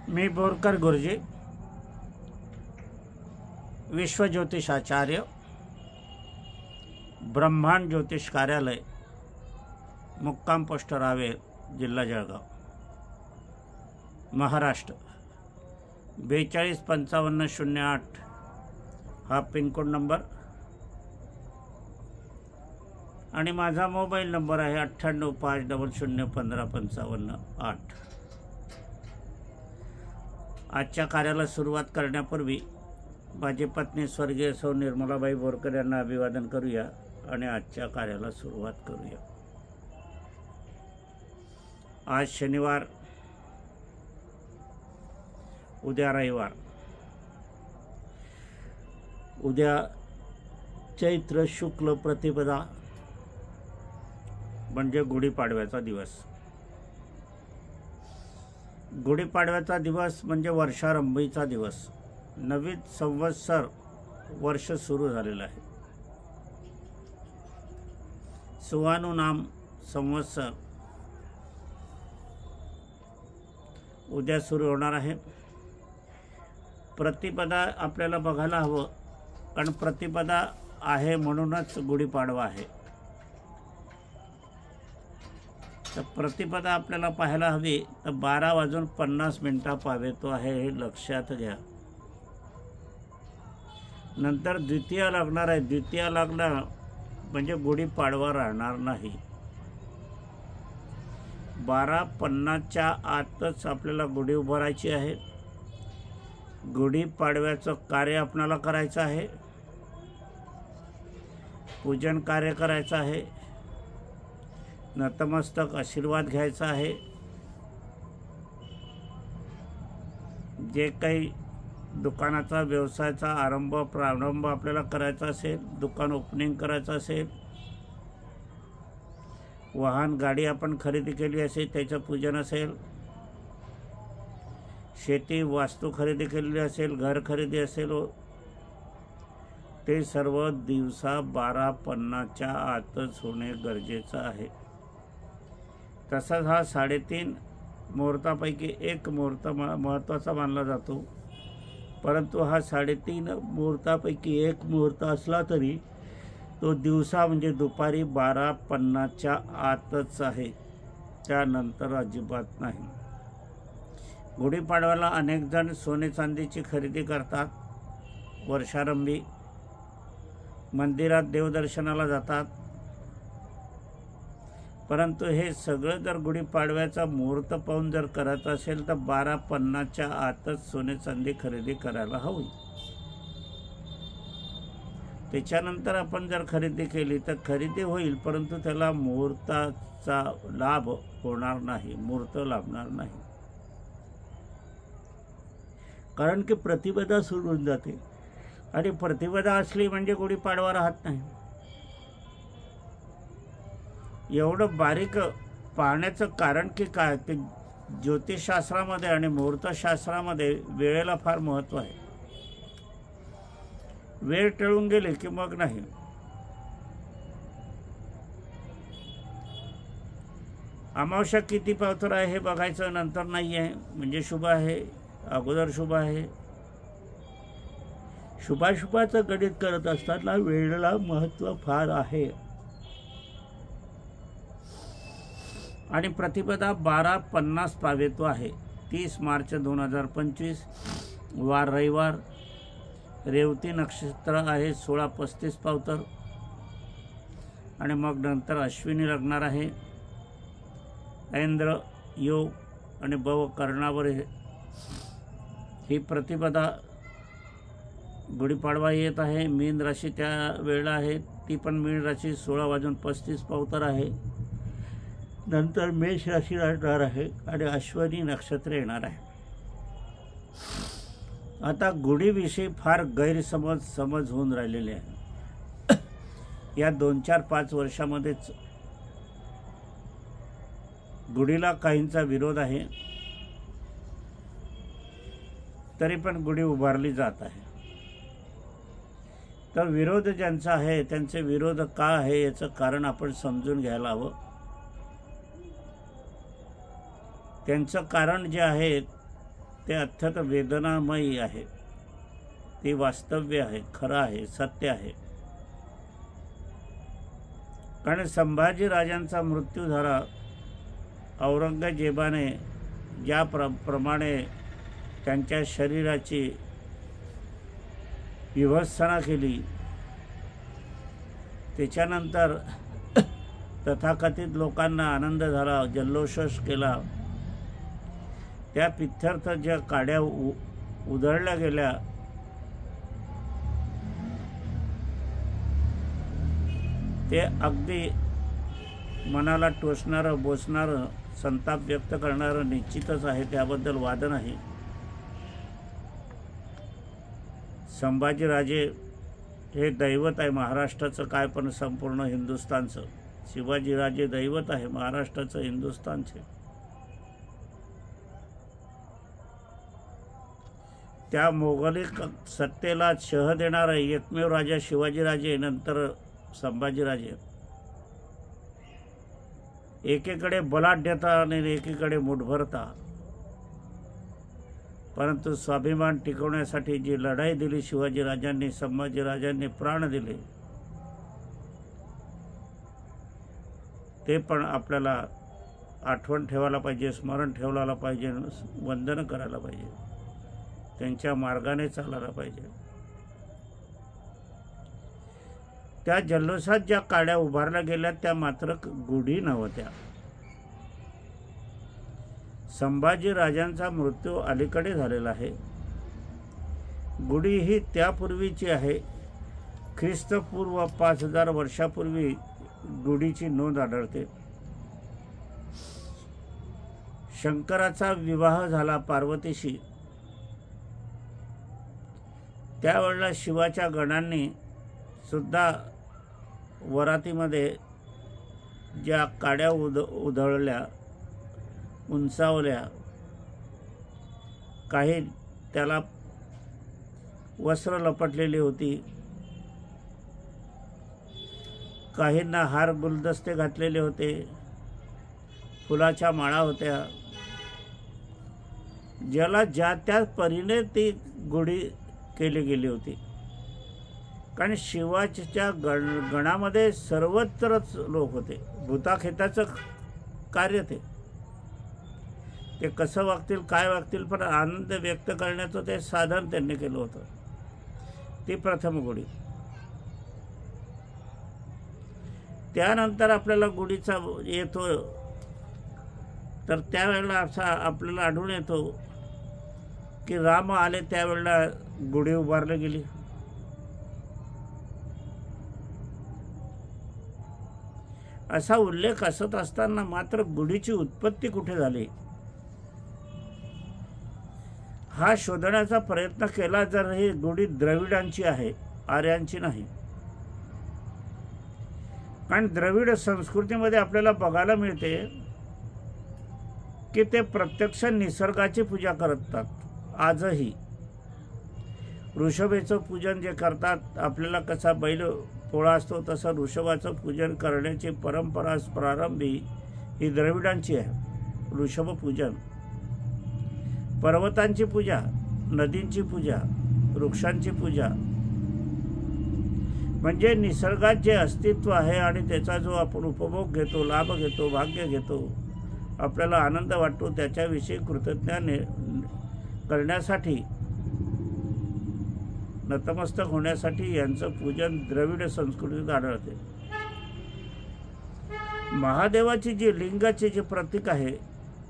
मी बोरकर गुरुजी, विश्वज्योतिषाचार्य, ब्रह्मांड ज्योतिष कार्यालय, मुक्काम पोस्ट रावेर, जिल्हा जळगाव, महाराष्ट्र 425508 हा पिनकोड नंबर आणि माझा मोबाईल नंबर आहे 9850015558। आजच्या कार्याला सुरुवात करण्यापूर्वी माझी पत्नी स्वर्गीय सौ निर्मलाबाई बोरकर यांना अभिवादन करूया आणि आजच्या कार्याला सुरुवात करूया। आज शनिवार, उद्या रविवार, उद्या चैत्र शुक्ल प्रतिपदा म्हणजे गुढीपाडव्याचा दिवस। गुढीपाडव्याचा दिवस म्हणजे वर्षारंभीचा दिवस। नवीन संवत्सर वर्ष सुरू झालेलं आहे। सुवानु नाम संवत्सर उद्या सुरू होणार आहे। प्रतिपदा आपल्याला बघायला हवं, कारण प्रतिपदा आहे म्हणूनच गुढीपाडवा आहे। तर प्रतिपदा आपल्याला पाहायला हवी तर 12:50 पावेतो आहे, हे लक्षात घ्या। नंतर द्वितीय लागणार आहे। द्वितीय लागणार म्हणजे गुढीपाडवा राहणार नाही। 12:50च्या आतच आपल्याला गुढी उभारायची आहे। गुढीपाडव्याचं कार्य आपल्याला करायचं आहे, पूजन कार्य करायचं आहे, नतमस्तक आशीर्वाद घ्यायचा आहे। जे काही दुकानाचा व्यवसायाचा प्रारंभ आपल्याला करायचा असेल, दुकान ओपनिंग करायचं असेल, वाहन गाडी आपण खरेदी केली असेल त्याचं पूजन असेल, शेती वास्तू खरेदी केलेली असेल, घर खरेदी असेल, ते सर्व दिवसा 12:50च्या आतच होणे गरजेचं आहे। तसाच हा 3.5 मुहूर्तापैकी एक मुहूर्त महत्त्वाचा मानला जातो, परंतु हा 3.5 मुहूर्तापैकी एक मुहूर्त असला तरी तो दिवसा म्हणजे दुपारी 12:50च्या आतच आहे, त्यानंतर अजिबात नाही। गुढीपाडव्याला अनेक जण सोने चांदीची खरेदी करतात, वर्षारंभी मंदिरात देवदर्शनाला जातात, परंतु हे सगळं जर गुढीपाडव्याचा मुहूर्त पाहून जर करत असेल तर 12:50च्या आतच सोने चांदी खरेदी करायला हवी। त्याच्यानंतर आपण जर खरेदी केली तर खरेदी होईल, परंतु त्याला मुहूर्ताचा लाभ होणार नाही, मुहूर्त लाभणार नाही, कारण की प्रतिपदा सोडून जाते आणि प्रतिपदा असली म्हणजे गुढीपाडवा राहत नाही। एवढं बारीक पाहण्याचं कारण की काय, की ज्योतिषशास्त्रामध्ये आणि मुहूर्तशास्त्रामध्ये वेळेला फार महत्त्व आहे। वेळ टळून गेले की मग नाही। अमावस्या किती पावतर आहे हे बघायचं, नंतर नाही आहे म्हणजे शुभ आहे, अगोदर शुभ आहे। शुभाशुभाचं गणित करत असताना वेळेला महत्त्व फार आहे। आणि प्रतिपदा 12:50 पावेतो आहे। 30 मार्च 2025 वार रविवार, रेवती नक्षत्र आहे 16:35 पावतर आणि मग नंतर अश्विनी लागणार आहे। ऐंद्र योग आणि भव कर्णावर ही प्रतिपदा गुढीपाडवा येत आहे। मीन राशी त्या वेळेला आहे, ती पण मीन राशी 16:35 पावतर आहे। नंतर मेष राशी लागणार आहे आणि अश्विनी नक्षत्र येणार आहे। आता गुढीविषयी फार गैरसमज होऊन राहिलेले आहे। या 2-4-5 वर्षामध्येच गुढीला काहींचा विरोध आहे, तरी पण गुढी उभारली जात आहे। तर विरोध ज्यांचा आहे त्यांचे विरोध का आहे याचं कारण आपण समजून घ्यायला हवं। त्यांचं कारण जे आहे ते अत्यंत वेदनामयी आहे, ते वास्तव्य आहे, खरं आहे, सत्य आहे. कारण संभाजीराजांचा मृत्यू झाला, औरंगजेबाने ज्या प्रमाणे त्यांच्या शरीराची विभत्सना केली, त्याच्यानंतर तथाकथित लोकांना आनंद झाला, जल्लोषोष केला. त्या पित्यर्थ ज्या काड्या उधळल्या गेल्या, ते अगदी मनाला टोचणारं, बोचणारं, संताप व्यक्त करणारं निश्चितच आहे, त्याबद्दल वाद नाही. संभाजीराजे हे दैवत आहे महाराष्ट्राचं, काय पण संपूर्ण हिंदुस्थानचं. शिवाजीराजे दैवत आहे महाराष्ट्राचं, हिंदुस्थानचे. त्या मोगलिक सत्तेला शह देणारा एकमेव राजा शिवाजीराजे, नंतर संभाजीराजे. एकीकडे बलाढ्यता आणि एकीकडे मुठभरता, परंतु स्वाभिमान टिकवण्यासाठी जी लढाई दिली शिवाजीराजांनी, संभाजीराजांनी प्राण दिले, ते पण आपल्याला आठवण ठेवायला पाहिजे, स्मरण ठेवायला पाहिजे, वंदन करायला पाहिजे, त्यांच्या मार्गाने चालायला पाहिजे. त्या जल्लोषात ज्या काड्या उभारल्या गेल्या त्या मात्र गुढी नव्हत्या. संभाजीराजांचा मृत्यू अलीकडे झालेला आहे. गुढी ही त्यापूर्वीची आहे. ख्रिस्तपूर्व 5000 वर्षापूर्वी गुढीची नोंद आढळते. शंकराचा विवाह झाला पार्वतीशी. त्यावेळेला शिवाच्या गणांनी सुद्धा वरातीमध्ये ज्या काड्या उधळल्या, उंचावल्या, काही त्याला वस्त्र लपटलेली होती, काहींना हार गुलदस्ते घातलेले होते, फुलाच्या माळा होत्या. ज्याला ज्या त्या परीने ती गुढी केली गेली होती. कारण शिवाच्या गणामध्ये सर्वत्रच लोक होते. भूताखेताचं कार्य ते कसं वागतील, काय वागतील, पण आनंद व्यक्त करण्याचं ते साधन त्यांनी केलं होतं. ती प्रथम गुढी. त्यानंतर आपल्याला गुढीचा येतो, तर त्यावेळेला असा आपल्याला आढळून येतो की राम आले त्यावेळेला गुढी उभारली गेली. असा उल्लेख असत असताना मात्र गुढीची उत्पत्ती कुठे झाली हा शोधण्याचा प्रयत्न केला. जर ही गुढी द्रविडांची आहे, आर्यांची नाही. कारण द्रविड संस्कृतीमध्ये आपल्याला बघायला मिळते की ते प्रत्यक्ष निसर्गाची पूजा करतात. आजही ऋषभेचं पूजन जे करतात, आपल्याला कसा बैल पोळा असतो तसं ऋषभाचं पूजन करण्याची परंपरा प्रारंभी ही द्रविडांची आहे. ऋषभ पूजन, पर्वतांची पूजा, नदींची पूजा, वृक्षांची पूजा, म्हणजे निसर्गात जे अस्तित्व आहे आणि त्याचा जो आपण उपभोग घेतो, लाभ घेतो, भाग्य घेतो, आपल्याला आनंद वाटतो, त्याच्याविषयी कृतज्ञ करण्यासाठी, नतमस्तक होण्यासाठी यांचं पूजन द्रविड संस्कृतीत आढळते. महादेवाची जी लिंगाचे जे प्रतीक आहे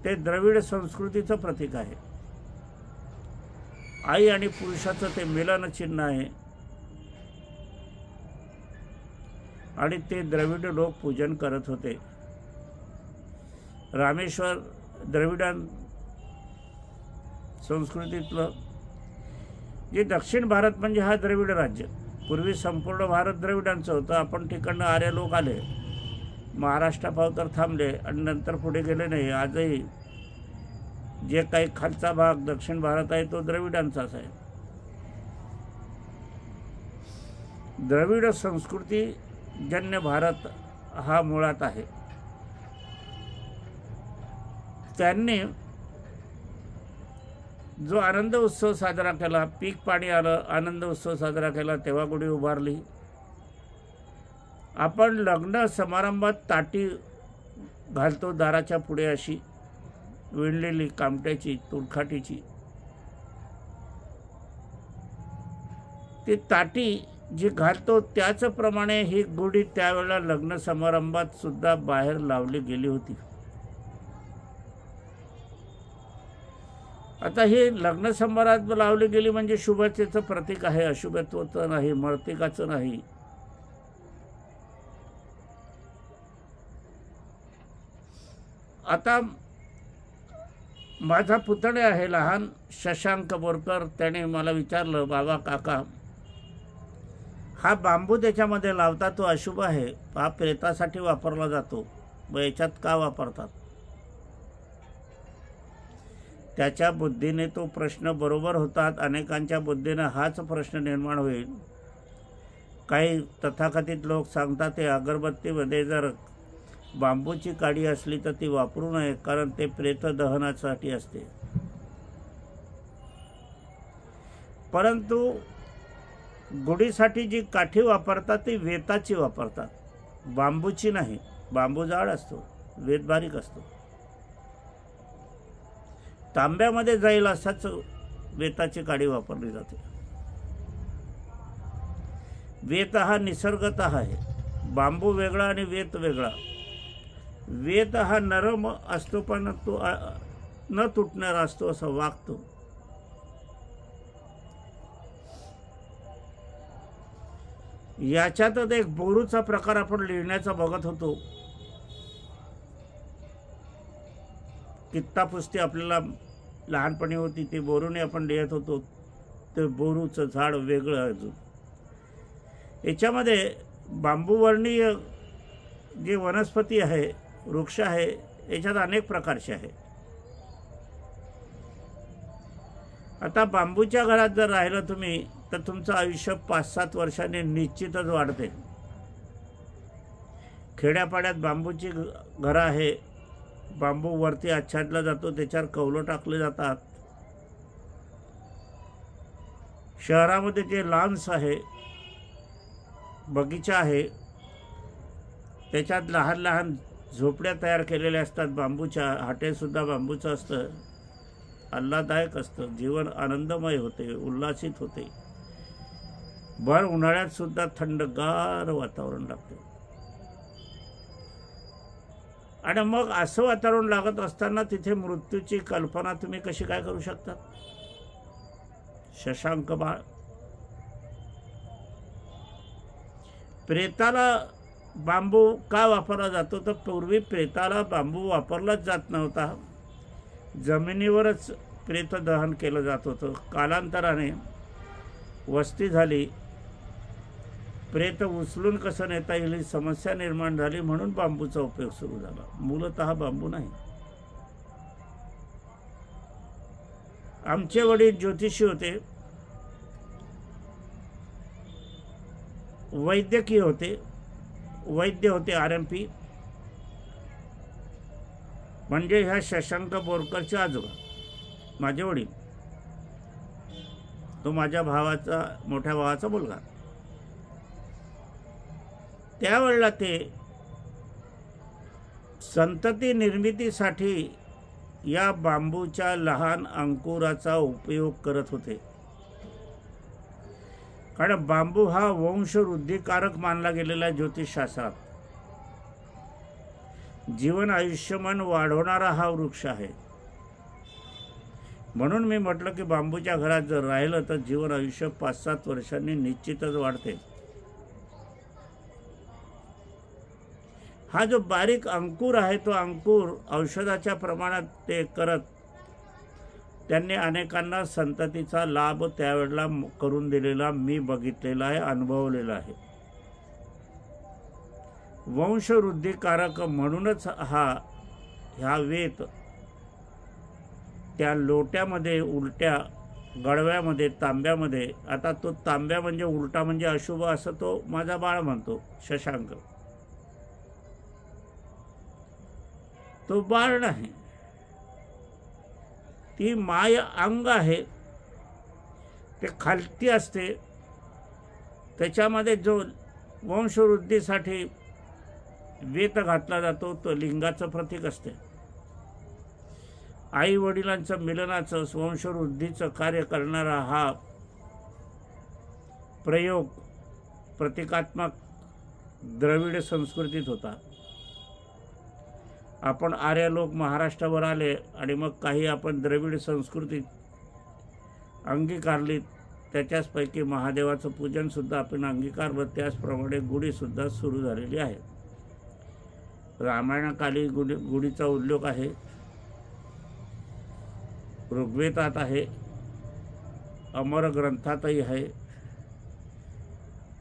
ते द्रविड संस्कृतीचं प्रतीक आहे. आई आणि पुरुषाचं ते मिलन चिन्ह आहे आणि ते द्रविड लोक पूजन करत होते. रामेश्वर द्रविडां संस्कृतीतलं जे दक्षिण भारत म्हणजे हा द्रविड राज्य. पूर्वी संपूर्ण भारत द्रविडांचं होतं. आपण तिकडनं आर्य लोक आले, महाराष्ट्रापाव थांबले आणि नंतर पुढे गेले नाही. आजही जे काही खालचा भाग दक्षिण भारत आहे तो द्रविडांचाच आहे. द्रविड संस्कृती जन्य भारत हा मुळात आहे. त्यांनी जो आनंद उत्सव साजरा केला, पीक पाणी आलं, आनंद उत्सव साजरा केला, तेव्हा गुढी उभारली. आपण लग्न समारंभात ताटी घालतो दाराच्या पुढे, अशी विणलेली कामट्याची तुरखाटीची, ती ताटी जी घालतो त्याचप्रमाणे ही गुढी त्यावेळेला लग्न समारंभात सुद्धा बाहेर लावली गेली होती. आता हे लग्न समारंभात लावली गेली म्हणजे शुभतेचं प्रतीक आहे, अशुभत्वाचं नाही, मर्तिकाचं नाही. आता माझा पुतणे आहे लहान, शशांक बोरकर, त्याने मला विचारलं, बाबा काका हा बांबू त्याच्यामध्ये लावता तो अशुभ आहे, हा प्रेतासाठी वापरला जातो, मग याच्यात का वापरतात? त्याच्या बुद्धीने तो प्रश्न बरोबर होतात. अनेकांच्या बुद्धीने हाच प्रश्न निर्माण होईल. काही तथाकथित लोक सांगतात ते अगरबत्तीमध्ये जर बांबूची काडी असली तर ती वापरू नये, कारण ते प्रेत दहनासाठी असते. परंतु गुढीसाठी जी काठी वापरतात ती वेताची वापरतात, बांबूची नाही. बांबू जाड असतो, वेत बारीक असतो. तांब्यामध्ये जाईल असाच वेताची काडी वापरली जाते. वेत हा निसर्गतः आहे, बांबू वेगळा आणि वेत वेगळा. वेत हा नरम असतो पण तो न तुटणारा असतो, असं वागतो. याच्यातच एक बोरूचा प्रकार आपण लिहिण्याचा बघत होतो. कित्ता पुस्ती आपल्याला लहानपणी होती, ते बोरूने आपण लिहित होतो. ते बोरूचं झाड वेगळं. अजून याच्यामध्ये बांबूवर्णीय जे वनस्पती आहे, वृक्ष आहे, याच्यात अनेक प्रकारचे आहे. आता बांबूच्या घरात जर राहिलं तुम्ही तर तुमचं आयुष्य 5-7 वर्षांनी निश्चितच वाढते. खेड्यापाड्यात बांबूची घरं आहे, बांबू वरती आच्छादला जातो, त्याच्यावर कौलं टाकले जातात. शहरामध्ये जे लॉन्स आहे, बगीचा आहे, त्याच्यात लहान लहान झोपड्या तयार केलेल्या असतात बांबूच्या. हॉटेलसुद्धा बांबूचं असतं. आल्हाददायक असतं, जीवन आनंदमय होते, उल्हासित होते. भर उन्हाळ्यात सुद्धा थंडगार वातावरण लागते. आणि मग असं वातावरण लागत असताना तिथे मृत्यूची कल्पना तुम्ही कशी काय करू शकता? शशांक बाळ, प्रेताला बांबू का वापरला जातो? तर पूर्वी प्रेताला बांबू वापरलाच जात नव्हता, जमिनीवरच प्रेत दहन केलं जात होतं. कालांतराने वस्ती झाली, प्रेत उचलून कसं नेता येईल ही समस्या निर्माण झाली, म्हणून बांबूचा उपयोग सुरू झाला. मूलतः बांबू नाही. आमचे वडील ज्योतिषी होते, वैद्यकीय होते, वैद्य होते, RMP, म्हणजे ह्या शशांक बोरकरचे आजोबा, माझे वडील. तो माझ्या भावाचा, मोठ्या भावाचा मुलगा. त्यावेळेला ते संतती निर्मितीसाठी या बांबूच्या लहान अंकुराचा उपयोग करत होते. कारण बांबू हा वंशवृद्धिकारक मानला गेलेला ज्योतिषशास्त्रात. जीवन आयुष्यमान वाढवणारा हा वृक्ष आहे. म्हणून मी म्हटलं की बांबूच्या घरात जर राहिलं तर जीवन आयुष्य 5-7 वर्षांनी निश्चितच वाढते. हा जो बारीक अंकुर आहे, तो अंकुर औषधाच्या प्रमाणात ते करत त्यांनी अनेकांना संततीचा लाभ त्यावेळेला करून दिलेला मी बघितलेला आहे, अनुभवलेला आहे. वंशवृद्धिकारक म्हणूनच ह्या वेत त्या लोट्यामध्ये, उलट्या गडव्यामध्ये, तांब्यामध्ये, आता तो तांब्या म्हणजे उलटा म्हणजे अशुभ असं तो माझा बाळ म्हणतो, शशांक. तो बाळ नाही. ती माय अंग आहे, ते खालती असते. त्याच्यामध्ये जो वंशवृद्धीसाठी वेत घातला जातो तो लिंगाचं प्रतीक असते. आई वडिलांचं मिलनाचं वंशवृद्धीचं कार्य करणारा हा प्रयोग प्रतिकात्मक द्रविड संस्कृतीत होता. आपण आर्य लोक महाराष्ट्रावर आले आणि मग काही आपण द्रविड संस्कृती अंगीकारली. त्याच्याचपैकी महादेवाचं पूजनसुद्धा आपण अंगीकारलं. त्याचप्रमाणे गुढीसुद्धा सुरू झालेली आहे. रामायणाकाली गुढीचा उल्लेख आहे, ऋग्वेदात आहे, अमर ग्रंथातही आहे,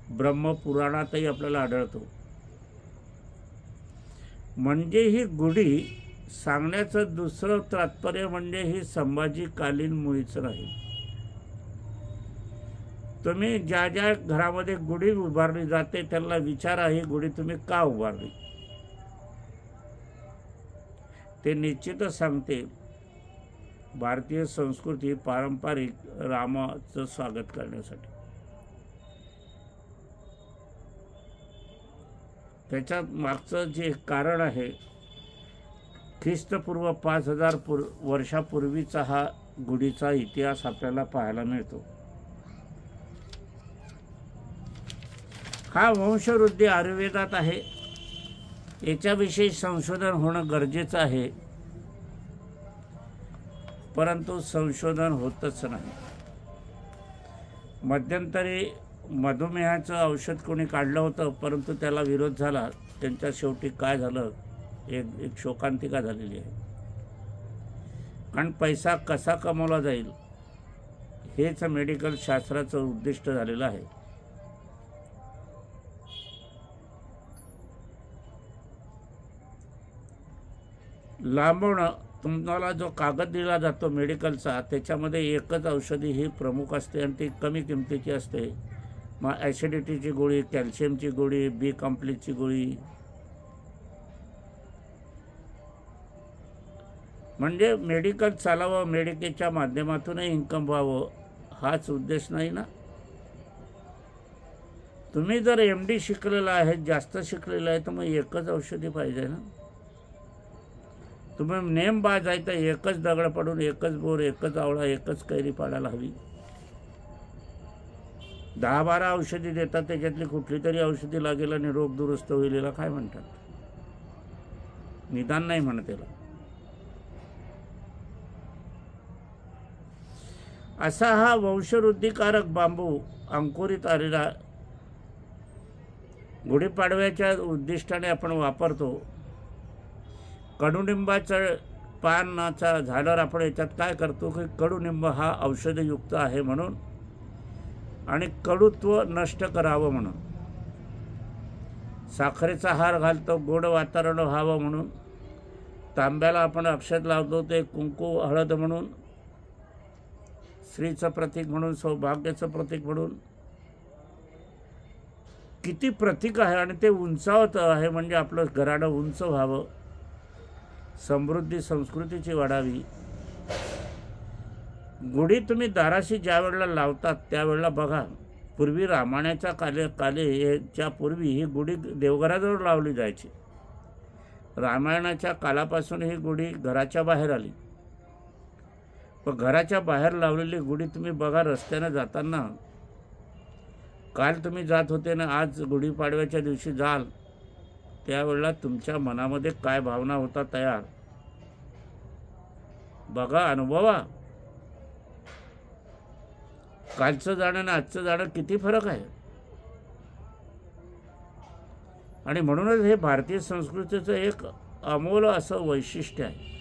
ब्रह्मपुराणातही आपल्याला आढळतो. म्हणजे ही गुढी सांगण्याचं दुसरं तात्पर्य म्हणजे ही संभाजीकालीन मुळीच नाही. तुम्ही ज्या ज्या घरामध्ये गुढी उभारली जाते त्यांना विचारा, ही गुढी तुम्ही का उभारली. ते निश्चितच सांगते भारतीय संस्कृती पारंपरिक रामाचं स्वागत करण्यासाठी. त्याच्यात मागचं जे कारण आहे, ख्रिस्तपूर्व 5000 वर्षापूर्वीचा हा गुढीचा इतिहास आपल्याला पाहायला मिळतो. हा वंशवृद्धी आयुर्वेदात आहे. याच्याविषयी संशोधन होणं गरजेचं आहे, परंतु संशोधन होतच नाही. मध्यंतरी मधुमेहाचं औषध कोणी काढलं होतं, परंतु त्याला विरोध झाला. त्यांच्या शेवटी काय झालं, एक शोकांतिका झालेली आहे. कारण पैसा कसा कमवला जाईल हेच मेडिकल शास्त्राचं उद्दिष्ट झालेलं आहे. लांबवणं, तुम्हाला जो कागद दिला जातो मेडिकलचा त्याच्यामध्ये एकच औषधी ही प्रमुख असते आणि ती कमी किमतीची असते. मग ॲसिडिटीची गोळी, कॅल्शियमची गोळी, बी कॉम्प्लेक्सची गोळी. म्हणजे मेडिकल चालावं, मेडिकेच्या माध्यमातूनही इन्कम व्हावं हाच उद्देश नाही ना. तुम्ही जर MD शिकलेला आहे, जास्त शिकलेला आहे, तर मग एकच औषधी पाहिजे ना. तुम्ही नेमबाज आहे तर एकच दगड पडून, एकच बोर, एकच आवळा, एकच कैरी पाडायला हवी. 10-12 औषधी देतात, त्याच्यातली कुठली तरी औषधी लागेल आणि रोग दुरुस्त होईल, काय म्हणतात. निदान नाही म्हणत त्याला. असा हा वंशवृद्धिकारक बांबू अंकुरित आलेला गुढीपाडव्याच्या उद्दिष्टाने आपण वापरतो. कडुनिंबाचं पानाचा झाडावर आपण याच्यात काय करतो की कडुनिंब हा औषधयुक्त आहे म्हणून आणि कडुत्व नष्ट करावं म्हणून. साखरेचा हार घालतो गोड वातावरण व्हावं म्हणून. तांब्याला आपण अक्षत लावतो ते कुंकू हळद म्हणून, स्त्रीचं प्रतीक म्हणून, सौभाग्याचं प्रतीक म्हणून. किती प्रतीक आहे आणि ते उंचावत आहे म्हणजे आपलं घराणं उंच व्हावं, समृद्धी संस्कृतीची वाढावी. गुढी तुम्ही दाराशी ज्या वेळेला लावतात त्यावेळेला बघा, पूर्वी रामायणाच्या कालेच्या पूर्वी ही गुढी देवघराजवळ लावली जायची. रामायणाच्या कालापासून ही गुढी घराच्या बाहेर आली. पण घराच्या बाहेर लावलेली गुढी तुम्ही बघा रस्त्यानं जाताना. काल तुम्ही जात होते ना, आज गुढीपाडव्याच्या दिवशी जाल त्यावेळेला तुमच्या मनामध्ये काय भावना होता तयार बघा, अनुभवा. कालचं जाणं आणि आजचं जाणं किती फरक आहे. आणि म्हणूनच हे भारतीय संस्कृतीचं एक अमोल असं वैशिष्ट्य आहे.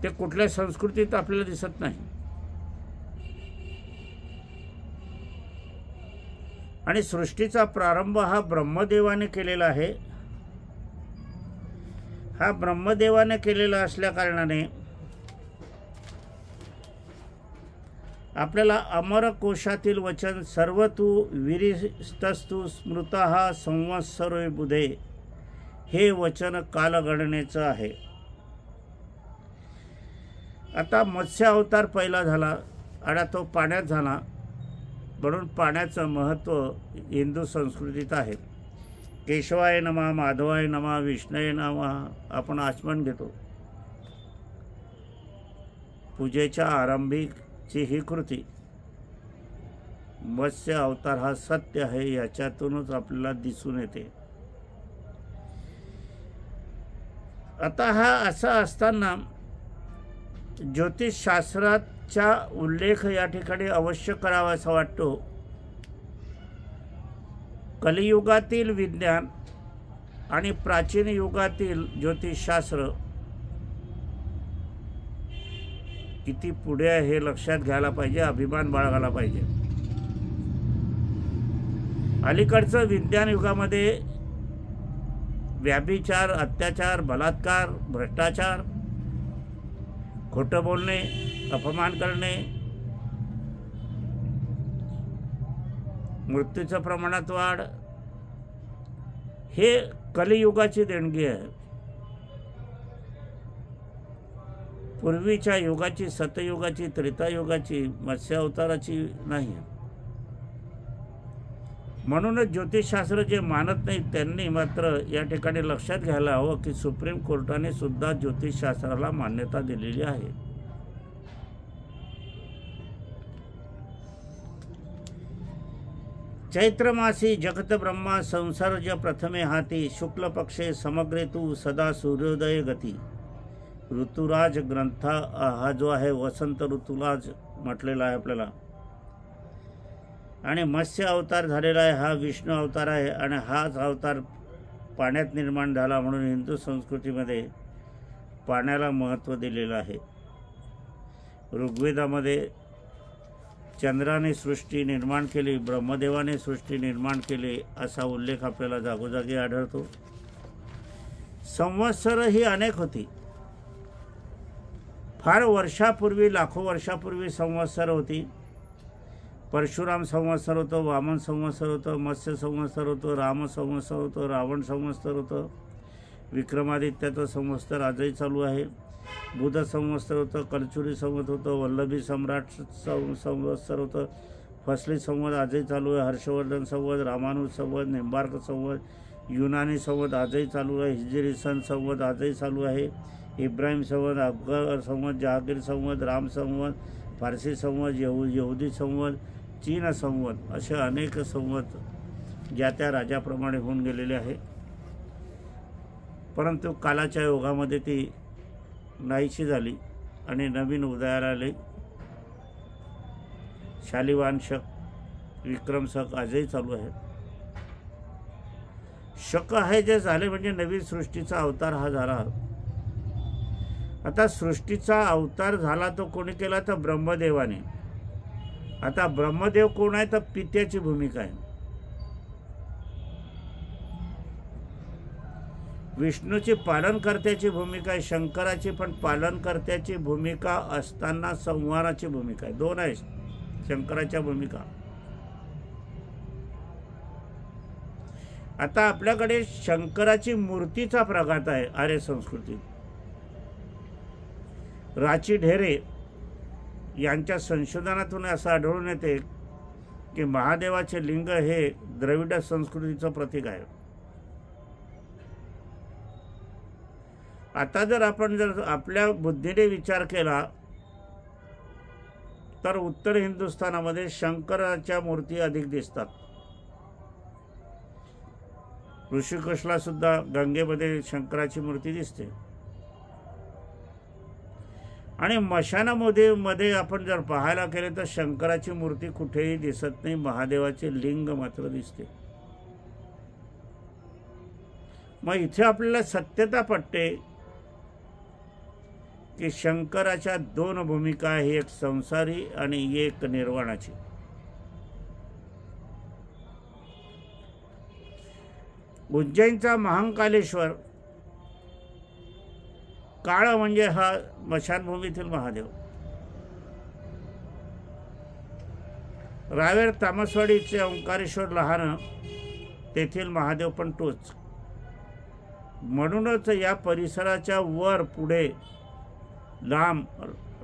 ते कुठल्या संस्कृतीत आपल्याला दिसत नाही. आणि सृष्टीचा प्रारंभ हा ब्रह्मदेवाने केलेला आहे. हा ब्रह्मदेवाने केलेला असल्या कारणाने आपल्याला अमरकोशातील वचन सर्व तू विरिस्तस्तु स्मृतः संवत्सरो बुधे हे वचन कालगणनेचं आहे. आता मत्स्य अवतार पहिला झाला आणि तो पाण्यात झाला, म्हणून पाण्याचं महत्त्व हिंदू संस्कृतीत आहे. केशवाय नमः, माधवाय नमः, विष्णुय नमः आपण आचमन घेतो. पूजेच्या आरंभीची ही कृती मत्स्य अवतार हा सत्य आहे याच्यातूनच आपल्याला दिसून येते. आता हा असा असताना ज्योतिषशास्त्राचा उल्लेख या ठिकाणी अवश्य करावा असा वाटतो. कलियुगातील विज्ञान आणि प्राचीन युगातील ज्योतिषशास्त्र किती पुढे आहे हे लक्षात घ्यायला पाहिजे, अभिमान बाळगायला पाहिजे. अलीकडचं विज्ञान युगामध्ये व्यभिचार, अत्याचार, बलात्कार, भ्रष्टाचार, खोटं बोलणे, अपमान करणे, मृत्यूच्या प्रमाणात वाढ हे कलियुगाची देणगी आहे. पूर्वीच्या युगाची, सतयुगाची, त्रेतायुगाची, मत्स्य अवताराची नाही. म्हणूनच ज्योतिषशास्त्र जे मानत नाहीत त्यांनी मात्र या ठिकाणी लक्षात घ्यायला हवं की सुप्रीम कोर्टाने सुद्धा ज्योतिषशास्त्राला मान्यता दिलेली आहे. चैत्रमासी जगत ब्रह्मा संसर्ज प्रथमे हाती, शुक्ल पक्षे समग्रे तू सदा सूर्योदय गती. ऋतुराज ग्रंथ हा जो आहे वसंत ऋतूलाच म्हटलेला आहे आपल्याला. आणि मत्स्य अवतार झालेला आहे हा विष्णू अवतार आहे आणि हाच अवतार पाण्यात निर्माण झाला, म्हणून हिंदू संस्कृतीमध्ये पाण्याला महत्त्व दिलेलं आहे. ऋग्वेदामध्ये चंद्राने सृष्टी निर्माण केली, ब्रह्मदेवाने सृष्टी निर्माण केली असा उल्लेख आपल्याला जागोजागी आढळतो. संवत्सर ही अनेक होती. फार वर्षापूर्वी, लाखो वर्षापूर्वी संवत्सर होती. परशुराम संवत्सर होतं, वामन संवत्सर होतं, मत्स्य संवत्सर होतं, राम संवत्सर होतं, रावण संवत्सर होतं, विक्रमादित्याचं संवत्सर आजही चालू आहे, बुध संवत्सर होतं, कलचुरी संवत होतं, वल्लभी सम्राट संवत्सर होतं, फसली संवत आजही चालू आहे, हर्षवर्धन संवत, रामानुज संवत, निंबार्क संवत, युनानी संवत आजही चालू आहे, हिजरी सन संवत आजही चालू आहे, इब्राहिम संवत, अकबर संवत, जहागीर संवत, राम संवत, फारसी संवत, यहुदी संवत, चीन संवत असे अनेक संवत ज्या त्या राजाप्रमाणे होऊन गेलेले आहे. परंतु कालाच्या योगामध्ये ती नाहीशी झाली आणि नवीन उदयाला आले. शालिवान शक, विक्रम शक आजही चालू आहे. शक आहे जे झाले म्हणजे नवीन सृष्टीचा अवतार हा झाला. आता सृष्टीचा अवतार झाला तो कोणी केला तर ब्रह्मदेवाने. आता ब्रह्मदेव कोण आहे तर पित्याची भूमिका आहे. विष्णूची पालनकर्त्याची भूमिका आहे, शंकराची पण पालनकर्त्याची भूमिका असताना संहाराची भूमिका आहे. दोन आहे शंकराच्या भूमिका. आता आपल्याकडे शंकराची मूर्तीचा प्रघात आहे आर्य संस्कृतीत. राची ढेरे यांच्या संशोधनातून असं आढळून येते की महादेवाचे लिंग हे द्रविड संस्कृतीचं प्रतीक आहे. आता जर आपण आपल्या बुद्धीने विचार केला तर उत्तर हिंदुस्थानामध्ये शंकराच्या मूर्ती अधिक दिसतात. ऋषिकेशला सुद्धा गंगेमध्ये शंकराची मूर्ती दिसते. आणि मशानामध्ये आपण जर पाहायला केले तर शंकराची मूर्ती कुठेही दिसत नाही, महादेवाचे लिंग मात्र दिसते. मग इथे आपल्याला सत्यता पटते की शंकराच्या दोन भूमिका आहे, एक संसारी आणि एक निर्वाणाची. उज्जैनचा महाकालेश्वर काळ म्हणजे हा मशानभूमीतील महादेव. रावेर तामसवाडीचे ओंकारेश्वर लहान तेथील महादेव पण तोच. म्हणूनच या परिसराच्या वर पुढे लांब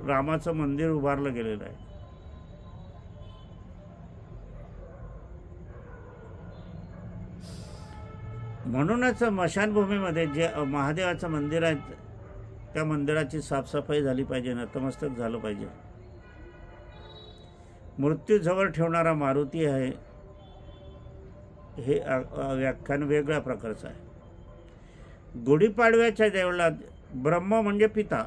रामाचं मंदिर उभारलं गेलेलं आहे. म्हणूनच स्मशानभूमीमध्ये जे महादेवाचं मंदिर आहे त्या मंदिराची साफसफाई झाली पाहिजे, नतमस्तक झालं पाहिजे. मृत्यूजवळ ठेवणारा मारुती आहे हे व्याख्यान वेगळ्या प्रकारचं आहे. गुढीपाडव्याच्या देवळात ब्रह्म म्हणजे पिता.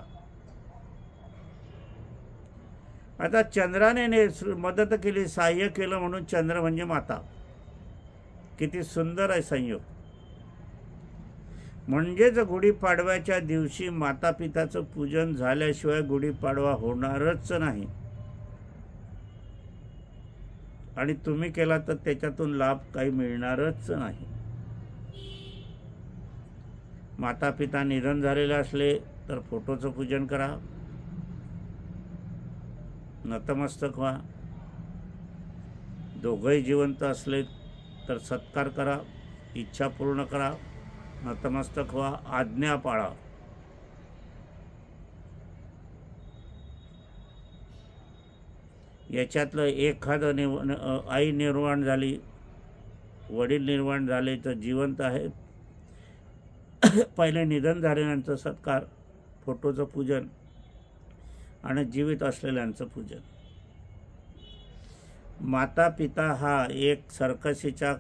आता चंद्राने मदत केली, सहाय्य केलं म्हणून चंद्र म्हणजे माता. किती सुंदर आहे संयोग. म्हणजेच गुढीपाडव्याच्या दिवशी माता पिताचं पूजन झाल्याशिवाय गुढीपाडवा होणारच नाही. आणि तुम्ही केला तर त्याच्यातून लाभ काही मिळणारच नाही. माता पिता निधन झालेले असले तर फोटोचं पूजन करा, नतमस्तक व्हा. दोघंही जिवंत असले तर सत्कार करा, इच्छा पूर्ण करा, नतमस्तक व्हा, आज्ञा पाळा. याच्यातलं एखादं आई निर्वाण झाली, वडील निर्वाण झाले तर जिवंत आहे, पहिले निधन झालेल्यांचं सत्कार, फोटोचं पूजन आणि जीवित असलेल्यांचं पूजन. माता पिता हा एक सर्कशीचा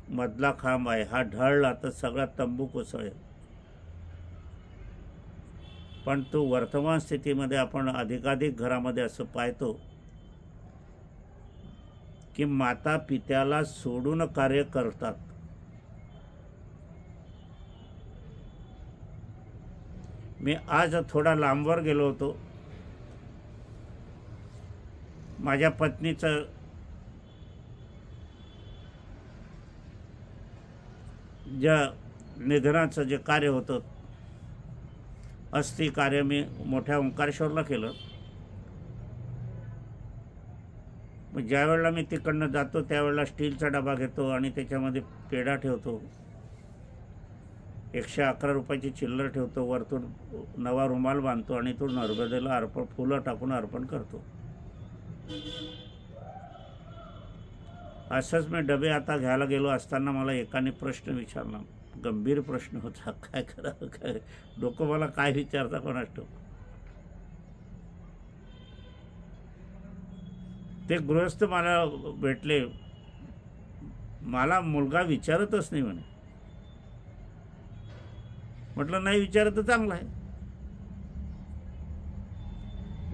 मधला खांब आहे. हा ढळला तर सगळा तंबू कोसळेल. पण तो वर्तमान स्थितीमध्ये आपण अधिकाधिक घरामध्ये असं पाहतो की माता पित्याला सोडून कार्य करतात. मी आज थोडा लांबवर गेलो होतो. माझ्या पत्नीचं ज्या निधनाचं जे कार्य होतं, अस्थि कार्य, मी मोठ्या ओंकारेश्वरला केलं. मग ज्या वेळेला मी तिकडनं जातो त्यावेळेला स्टीलचा डबा घेतो आणि त्याच्यामध्ये पेढा ठेवतो, 111 रुपयाची चिल्लर ठेवतो, वरतून नवा रुमाल बांधतो आणि तो नर्मदेला फुलं टाकून अर्पण करतो. असंच मी डबे आता घ्यायला गेलो असताना मला एकाने प्रश्न विचारला. गंभीर प्रश्न होता. काय करावं, काय डोकं मला काय विचारता कोणास ठाऊक. ते गृहस्थ मला भेटले. मला मुलगा विचारतच नाही म्हणे. म्हटलं नाही विचारत तर चांगलं आहे.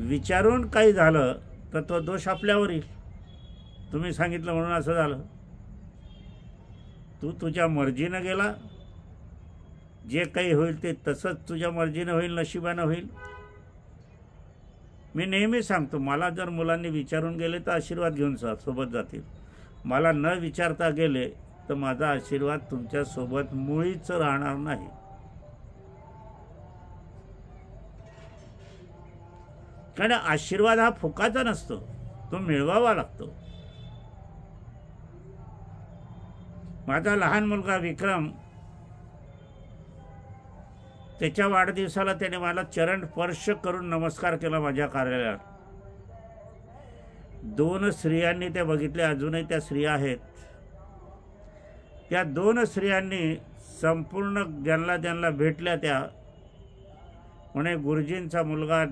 विचारून काही झालं तर तो दोष आपल्यावर येईल. तुम्ही सांगितलं म्हणून असं झालं. तू तुझ्या मर्जीनं गेला, जे काही होईल ते तसंच तुझ्या मर्जीनं होईल, नशिबानं होईल. मी नेहमी सांगतो, मला जर मुलांनी विचारून गेले तर आशीर्वाद घेऊन सोबत जातील. मला न विचारता गेले तर माझा आशीर्वाद तुमच्यासोबत मुळीच राहणार नाही. कारण आशीर्वाद हा फुकाचा नसतो, तो मिळवावा लागतो. माझा लहान मुलगा विक्रम, त्याच्या वाढदिवसाला त्याने मला चरण स्पर्श करून नमस्कार केला माझ्या कार्यालयात. 2 स्त्रियांनी ते बघितले, अजूनही त्या स्त्रिया आहेत. त्या 2 स्त्रियांनी संपूर्ण ज्यांना भेटल्या त्या म्हणे गुरुजींचा मुलगा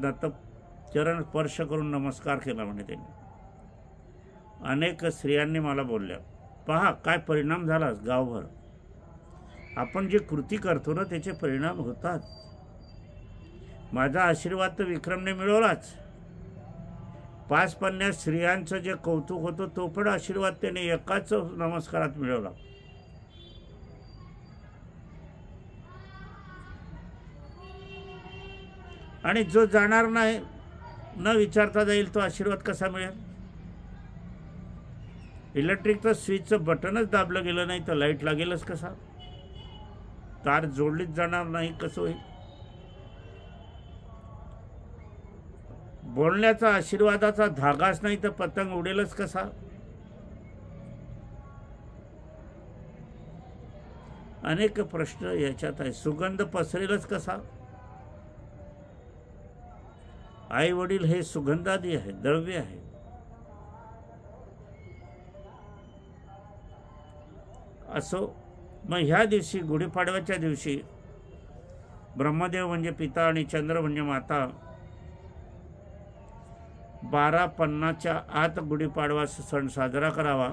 चरण स्पर्श करून नमस्कार केला म्हणे त्यांनी. अनेक स्त्रियांनी मला बोलल्या, पहा काय परिणाम झाला गावभर. आपण जे कृती करतो ना त्याचे परिणाम होतात. माझा आशीर्वाद तर विक्रमने मिळवलाच. 5-50 स्त्रियांचं जे कौतुक होतं तो पण आशीर्वाद त्याने एकाच नमस्कारात मिळवला. आणि जो जाणार नाही, न विचारता जाईल, तो आशीर्वाद कसा मिळेल. इलेक्ट्रिकचं स्विचचं बटनच दाबलं गेलं नाही तर लाईट लागेलच कसा. तार जोडलीच जाणार नाही, कसं होईल. बोलण्याचा आशीर्वादाचा धागाच नाही तर पतंग उडेलच कसा. अनेक प्रश्न याच्यात आहे. सुगंध पसरेलच कसा. आई वडील हे सुगंधादी आहे, द्रव्य आहे. असो, मग ह्या दिवशी गुढीपाडव्याच्या दिवशी ब्रह्मदेव म्हणजे पिता आणि चंद्र म्हणजे माता 12:50च्या आत गुढीपाडवा सण साजरा करावा.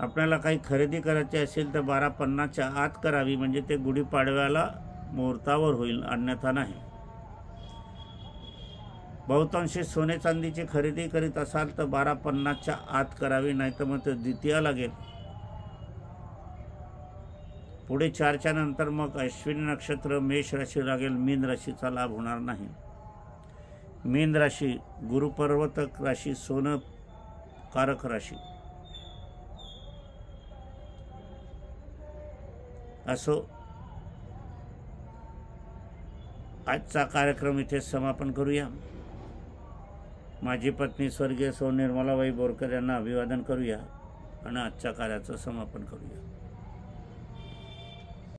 आपल्याला काही खरेदी करायची असेल तर 12:50च्या आत करावी, म्हणजे ते गुढीपाडव्याला मुहूर्तावर होईल, अन्यथा नाही. बहुतांशी सोने चांदीची खरेदी करीत असाल तर 12:50च्या आत करावी, नाहीतर मग ते द्वितीया लागेल. पुढे 4च्या नंतर मग अश्विनी नक्षत्र, मेष राशी लागेल, मीन राशीचा लाभ होणार नाही. मीन राशी गुरुपर्वतक राशी, सोनं कारक राशी. असो, आजचा कार्यक्रम इथे समापन करूया. माझी पत्नी स्वर्गीय सौ निर्मलाबाई बोरकर यांना अभिवादन करूया आणि आजच्या कार्याचं समापन करूया.